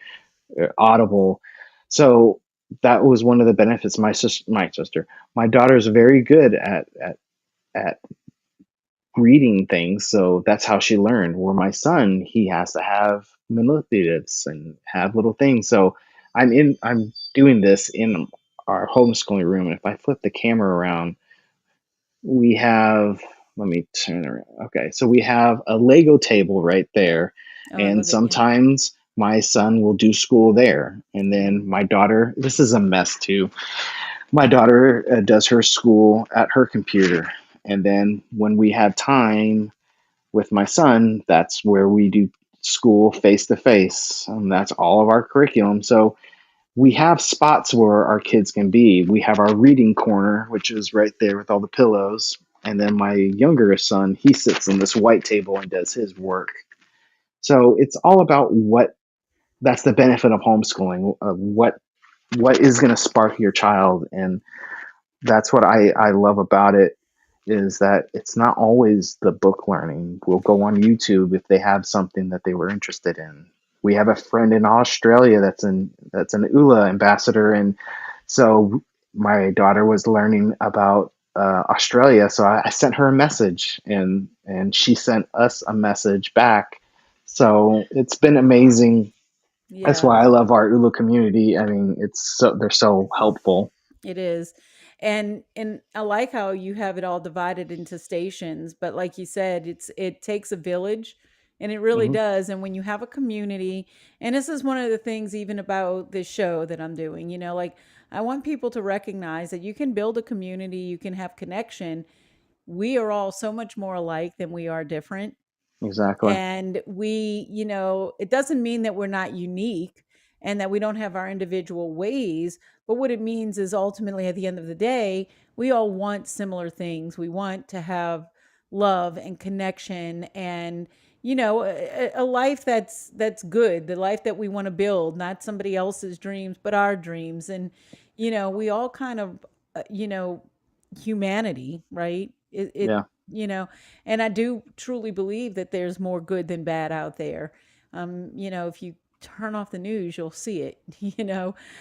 audible. So that was one of the benefits. My daughter's very good at reading things, so that's how she learned. Where my son, he has to have manipulatives and have little things. So I'm doing this in our homeschooling room, and if I flip the camera around, we have, let me turn around. Okay, so we have a Lego table right there, Oh, I and love it. Yeah. sometimes my son will do school there, and then my daughter, this is a mess too. My daughter does her school at her computer, and then when we have time with my son, that's where we do school face to face, and that's all of our curriculum. So we have spots where our kids can be. We have our reading corner, which is right there with all the pillows. And then my younger son, he sits on this white table and does his work. So it's all about what, that's the benefit of homeschooling. What is going to spark your child, and that's what I love about it, is that it's not always the book learning. We'll go on YouTube if they have something that they were interested in. We have a friend in Australia that's an ULA ambassador, and so my daughter was learning about Australia. So I sent her a message, and she sent us a message back. So it's been amazing. That's Yeah. why I love our ULA community. I mean, they're so helpful. It is. And I like how you have it all divided into stations, but like you said, it takes a village, and it really Hmm. does. And when you have a community, and this is one of the things even about this show that I'm doing, like I want people to recognize that you can build a community, you can have connection. We are all so much more alike than we are different. Exactly. And it doesn't mean that we're not unique and that we don't have our individual ways, but what it means is ultimately at the end of the day, we all want similar things. We want to have love and connection, and a life that's good, the life that we want to build, not somebody else's dreams but our dreams. And we all kind of humanity, right? It Yeah. you know and I do truly believe that there's more good than bad out there. If you turn off the news, you'll see it.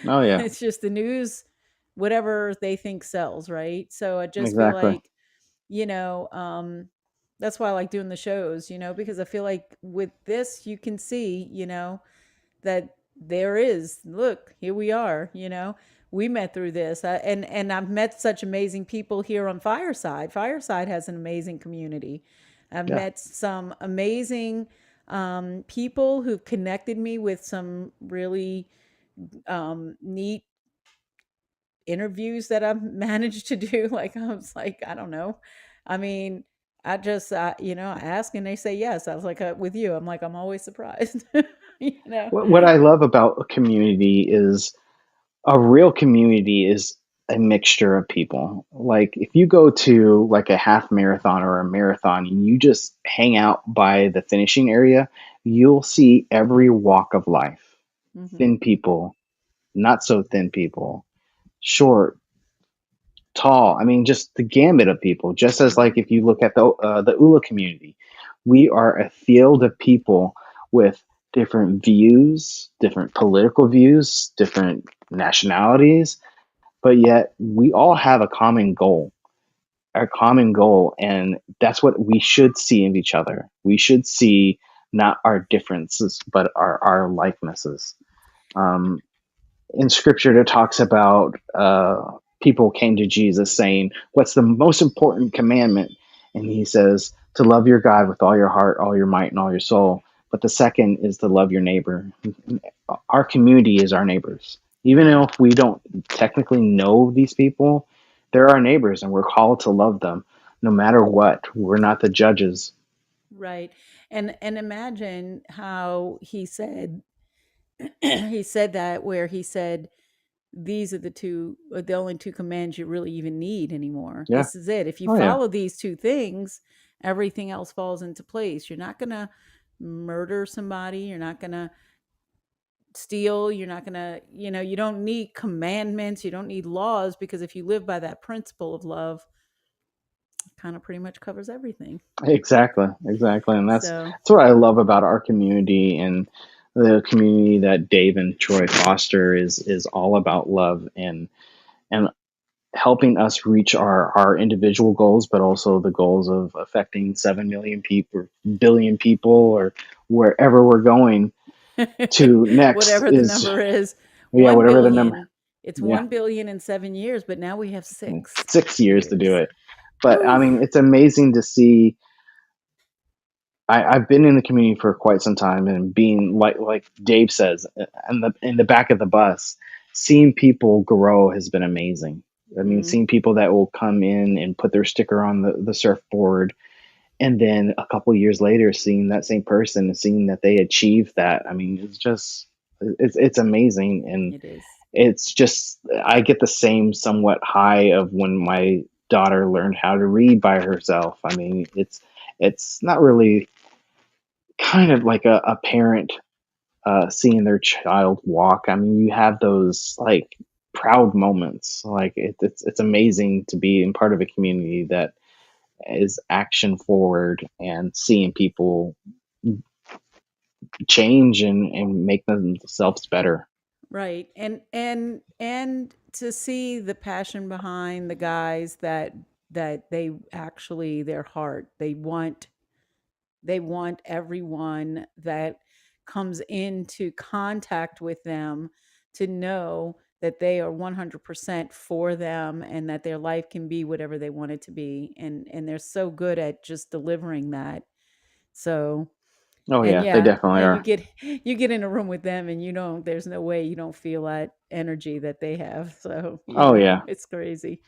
Oh yeah. It's just the news, whatever they think sells, right? So I just feel Exactly. like, you know, that's why I like doing the shows, because I feel like with this, you can see, that there is, look, here we are, we met through this. And I've met such amazing people here on Fireside has an amazing community. I've Yeah. met some amazing people who've connected me with some really neat interviews that I've managed to do. Like, I was like, I don't know, I mean, I ask and they say yes. I was like, with you, I'm like, I'm always surprised. you know What I love about a community is a real community is a mixture of people. Like if you go to like a half marathon or a marathon and you just hang out by the finishing area, you'll see every walk of life. hmm Thin people, not so thin people, short, tall. I mean, just the gamut of people. Just as like if you look at the ULA community, we are a field of people with different views, different political views, different nationalities, but yet we all have a common goal. Our common goal, and that's what we should see in each other. We should see not our differences, but our likenesses. Um, in scripture it talks about people came to Jesus saying, "What's the most important commandment?" And he says, "To love your God with all your heart, all your might, and all your soul. But the second is to love your neighbor." Our community is our neighbors. Even Right. if we don't technically know these people, they're our neighbors and we're called to love them no matter what. We're not the judges. Right. And imagine how he said he said that, where he said these are the only two commands you really even need anymore. Yeah. This is it. If you Oh, yeah. follow these two things, everything else falls into place. You're not going to murder somebody, you're not going to steal, you're not going to, you don't need commandments, you don't need laws, because if you live by that principle of love, it kind of pretty much covers everything. Exactly, exactly, and So, that's what I love about our community and the community that Dave and Troy foster is all about love and helping us reach our individual goals, but also the goals of affecting 7 million people, billion people, or wherever we're going to next whatever the is number is, yeah, 1 whatever the number. billion. It's Yeah, 1 billion in 7 years, but now we have 6 years to do years. it. But I Oof. mean, it's amazing to see. I've been in the community for quite some time, and being like Dave says, in the back of the bus, seeing people grow has been amazing. I mean, Mm, seeing people that will come in and put their sticker on the surfboard, and then a couple years later, seeing that same person and seeing that they achieved that. I mean, it's amazing, and it is. it's just I get the same somewhat high of when my daughter learned how to read by herself. I mean, it's not really kind of like a parent seeing their child walk. I mean, you have those like proud moments. Like it's amazing to be in part of a community that is action forward and seeing people change and make themselves better. Right. And to see the passion behind the guys, that they actually, their heart, they want everyone that comes into contact with them to know that they are 100% for them and that their life can be whatever they want it to be. And they're so good at just delivering that. So, Oh and yeah, they yeah, definitely and are. you get in a room with them and there's no way you don't feel that energy that they have. So, Oh yeah. it's crazy.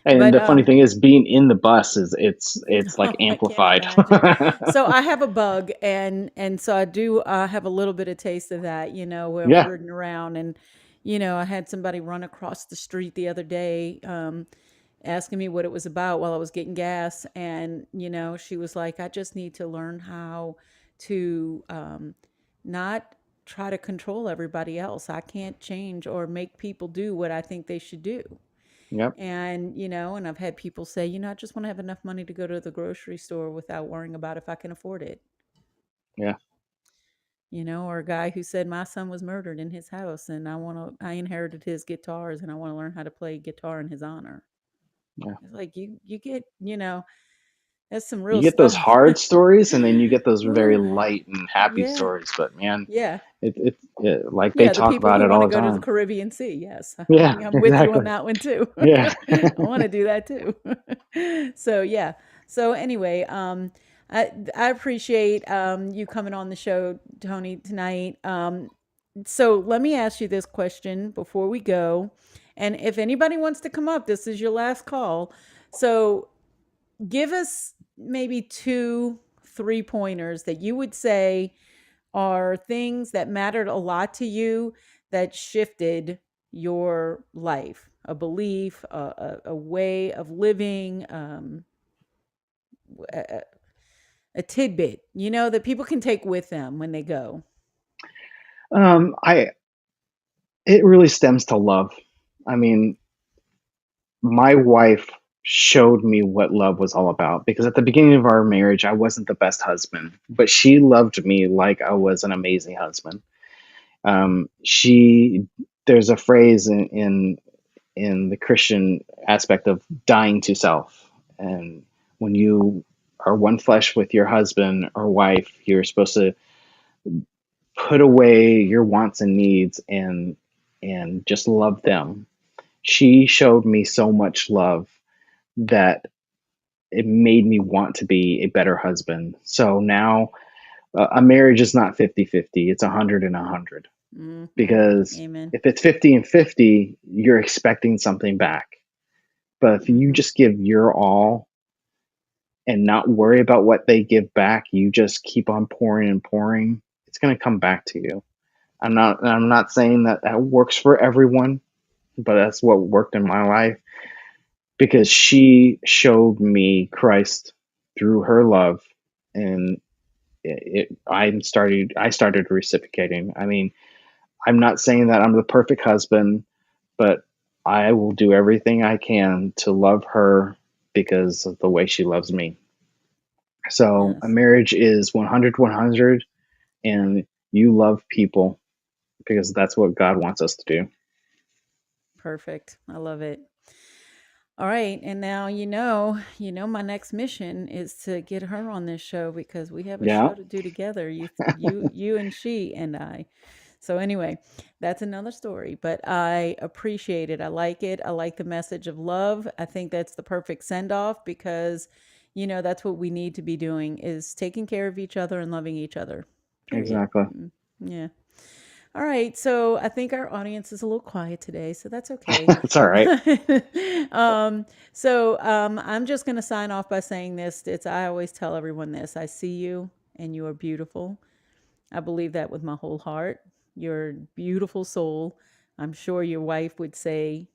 And But the funny thing is, being in the bus is it's like I can't amplified. imagine. So I have a bug, and so I do have a little bit of taste of that, where I'm Yeah, herding around. And I had somebody run across the street the other day, asking me what it was about while I was getting gas. And she was like, I just need to learn how to not try to control everybody else. I can't change or make people do what I think they should do. yep, And I've had people say, I just want to have enough money to go to the grocery store without worrying about if I can afford it. yeah, Or a guy who said my son was murdered in his house and I inherited his guitars and I want to learn how to play guitar in his honor. yeah. It's like you get, that's some You real get those stuff. hard stories, and then you get those very Ooh, light and happy yeah. stories. But man, Yeah. like they Yeah, the talk people about who it want all to the go to the time. Caribbean Sea. Yes. Yeah, I'm with you on exactly. that one too. Yeah, I want to do that too. So, yeah. So anyway, I appreciate you coming on the show, Tony, tonight. So let me ask you this question before we go. And if anybody wants to come up, this is your last call. So give us maybe two, three pointers that you would say are things that mattered a lot to you that shifted your life, a belief, a way of living, a, a tidbit, that people can take with them when they go. I it really stems to love. I mean, my wife showed me what love was all about because at the beginning of our marriage, I wasn't the best husband, but she loved me like I was an amazing husband. She There's a phrase in the Christian aspect of dying to self, and when you are one flesh with your husband or wife, you're supposed to put away your wants and needs and just love them. She showed me so much love that it made me want to be a better husband. So now a marriage is not 50-50, it's 100 and 100. Hmm. Because Amen. if it's 50 and 50, you're expecting something back. But if you Hmm. just give your all and not worry about what they give back, you just keep on pouring and pouring, it's going to come back to you. I'm not saying that that works for everyone, but that's what worked in my life because she showed me Christ through her love, and I started reciprocating. I mean, I'm not saying that I'm the perfect husband, but I will do everything I can to love her because of the way she loves me. So a Yes. marriage is 100-100, and you love people because that's what God wants us to do. Perfect. I love it. All right, and now my next mission is to get her on this show because we have a Yeah, show to do together. You and she and I. So anyway, that's another story, but I appreciate it. I like it. I like the message of love. I think that's the perfect send off because that's what we need to be doing is taking care of each other and loving each other. Period. exactly. Yeah. All right, so I think our audience is a little quiet today, so that's okay. It's all right. I'm just going to sign off by saying this. I always tell everyone this. I see you, and you are beautiful. I believe that with my whole heart. You're a beautiful soul. I'm sure your wife would say.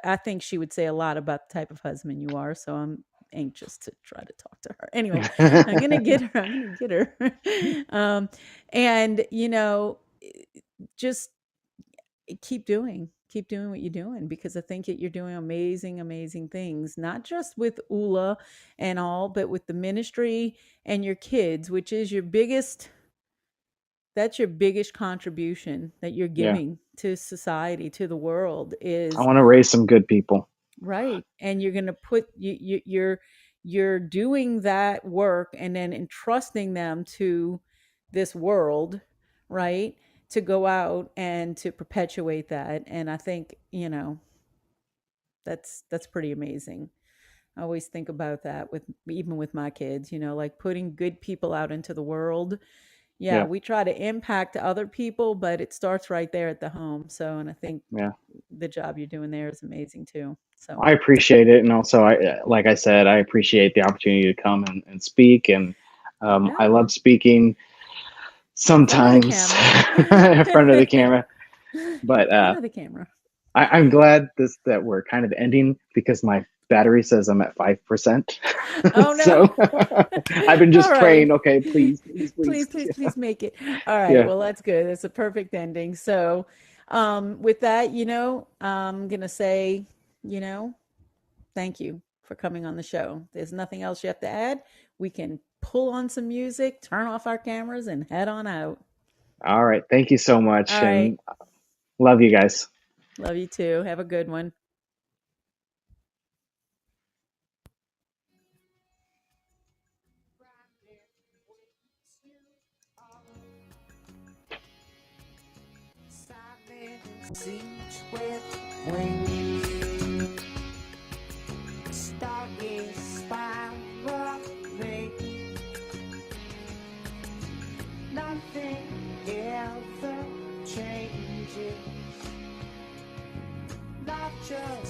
I think she would say a lot about the type of husband you are. So I'm anxious to try to talk to her. Anyway, I'm gonna get her. I'm gonna get her. And just keep doing what you're doing because I think that you're doing amazing, amazing things, not just with ULA and all, but with the ministry and your kids, which is that's your biggest contribution that you're Yeah, giving to society, to the world I is want to raise some good people. right. And you're going to put you're doing that work and then entrusting them to this world, right? to go out and to perpetuate that. And I think, you know, that's pretty amazing. I always think about that with even with my kids, you know, like putting good people out into the world. Yeah, Yeah, we try to impact other people, but it starts right there at the home. So, and I think yeah. the job you're doing there is amazing too. So, I appreciate it, and also, like I said, I appreciate the opportunity to come and speak, and I yeah, love speaking in front of the sometimes camera. in front of the camera. In But front of the camera. I'm glad that we're kind of ending because my battery says I'm at 5%. Oh no. So I've been All just right. praying. Okay, please, please, please. Please, please, please make it. All right. Yeah. Well, that's good. It's a perfect ending. So, with that, you know, I'm gonna say, you know, thank you for coming on the show. There's nothing else you have to add. We can pull on some music, turn off our cameras, and head on out. All right. Thank you so All much, right. and love you guys. Love you too. Have a good one. Siege with wings, star is spiraling. Nothing ever changes. Not just